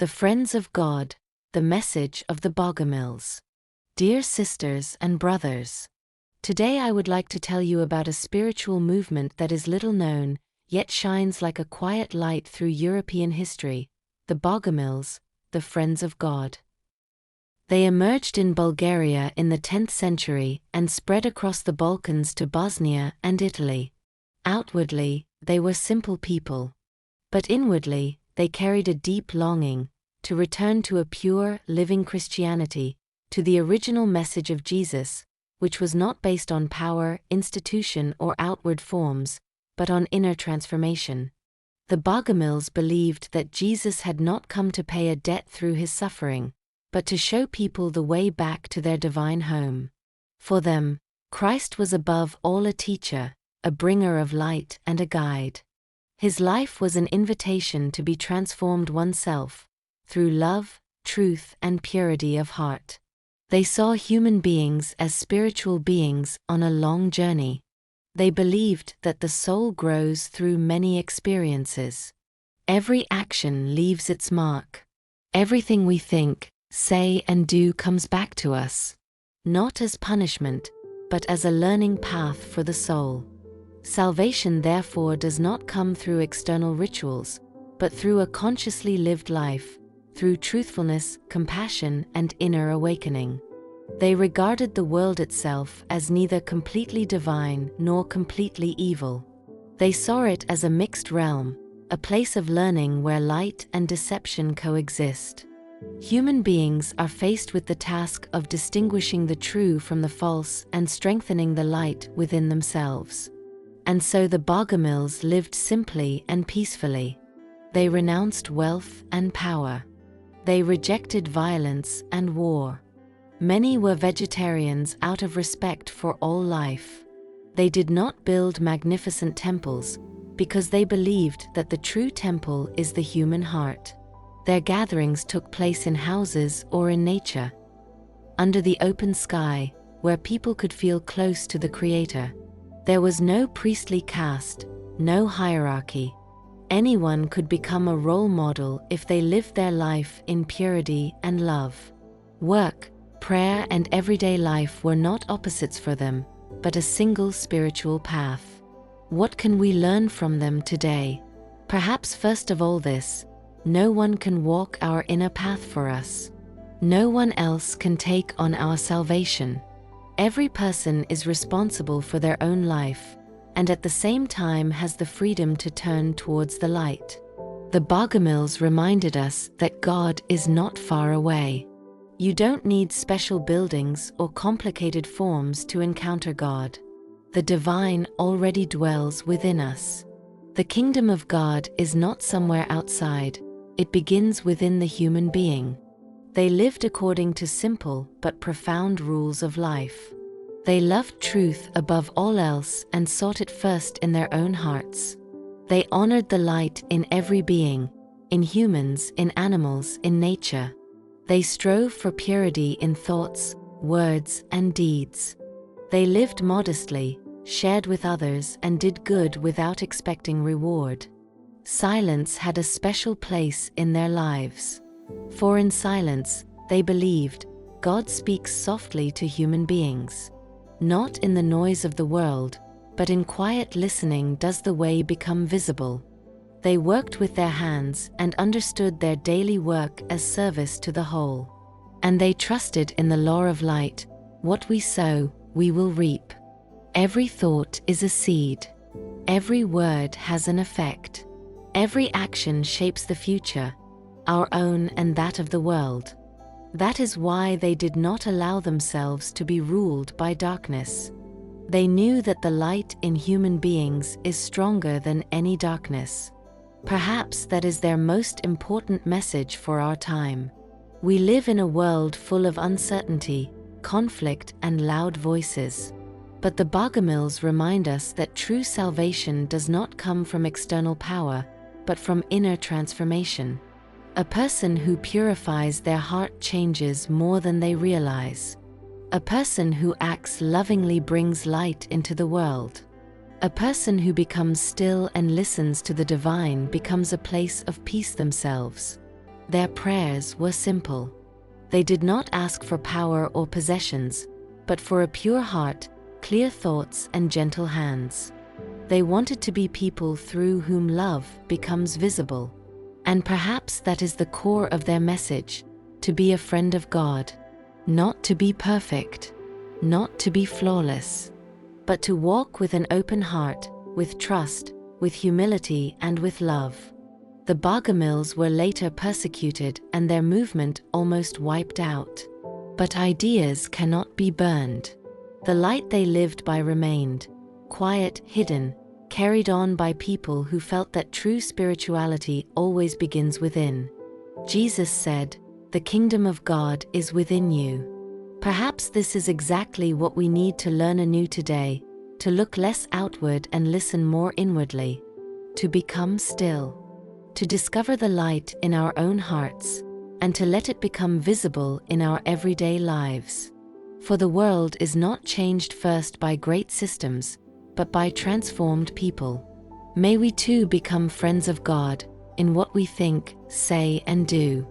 The Friends of God, the message of the Bogomils. Dear sisters and brothers, today I would like to tell you about a spiritual movement that is little known, yet shines like a quiet light through European history, the Bogomils, the Friends of God. They emerged in Bulgaria in the 10th century and spread across the Balkans to Bosnia and Italy. Outwardly, they were simple people. But inwardly, they carried a deep longing to return to a pure, living Christianity, to the original message of Jesus, which was not based on power, institution, or outward forms, but on inner transformation. The Bogomils believed that Jesus had not come to pay a debt through his suffering, but to show people the way back to their divine home. For them, Christ was above all a teacher, a bringer of light and a guide. His life was an invitation to be transformed oneself, through love, truth, and purity of heart. They saw human beings as spiritual beings on a long journey. They believed that the soul grows through many experiences. Every action leaves its mark. Everything we think, say, and do comes back to us, not as punishment, but as a learning path for the soul. Salvation therefore does not come through external rituals, but through a consciously lived life, through truthfulness, compassion, and inner awakening. They regarded the world itself as neither completely divine nor completely evil. They saw it as a mixed realm, a place of learning where light and deception coexist. Human beings are faced with the task of distinguishing the true from the false and strengthening the light within themselves. And so the Bogomils lived simply and peacefully. They renounced wealth and power. They rejected violence and war. Many were vegetarians out of respect for all life. They did not build magnificent temples, because they believed that the true temple is the human heart. Their gatherings took place in houses or in nature, under the open sky, where people could feel close to the Creator. There was no priestly caste, no hierarchy. Anyone could become a role model if they lived their life in purity and love. Work, prayer, and everyday life were not opposites for them, but a single spiritual path. What can we learn from them today? Perhaps first of all this: no one can walk our inner path for us. No one else can take on our salvation. Every person is responsible for their own life, and at the same time has the freedom to turn towards the light. The Bogomils reminded us that God is not far away. You don't need special buildings or complicated forms to encounter God. The divine already dwells within us. The kingdom of God is not somewhere outside, it begins within the human being. They lived according to simple but profound rules of life. They loved truth above all else and sought it first in their own hearts. They honored the light in every being, in humans, in animals, in nature. They strove for purity in thoughts, words, and deeds. They lived modestly, shared with others, and did good without expecting reward. Silence had a special place in their lives. For in silence, they believed, God speaks softly to human beings. Not in the noise of the world, but in quiet listening does the way become visible. They worked with their hands and understood their daily work as service to the whole. And they trusted in the law of light: what we sow, we will reap. Every thought is a seed. Every word has an effect. Every action shapes the future, our own and that of the world. That is why they did not allow themselves to be ruled by darkness. They knew that the light in human beings is stronger than any darkness. Perhaps that is their most important message for our time. We live in a world full of uncertainty, conflict, and loud voices. But the Bogomils remind us that true salvation does not come from external power, but from inner transformation. A person who purifies their heart changes more than they realize. A person who acts lovingly brings light into the world. A person who becomes still and listens to the divine becomes a place of peace themselves. Their prayers were simple. They did not ask for power or possessions, but for a pure heart, clear thoughts, and gentle hands. They wanted to be people through whom love becomes visible. And perhaps that is the core of their message: to be a friend of God. Not to be perfect, not to be flawless, but to walk with an open heart, with trust, with humility, and with love. The Bogomils were later persecuted and their movement almost wiped out. But ideas cannot be burned. The light they lived by remained, quiet, hidden, carried on by people who felt that true spirituality always begins within. Jesus said, "The kingdom of God is within you." Perhaps this is exactly what we need to learn anew today, to look less outward and listen more inwardly, to become still, to discover the light in our own hearts, and to let it become visible in our everyday lives. For the world is not changed first by great systems, but by transformed people. May we too become friends of God in what we think, say, and do.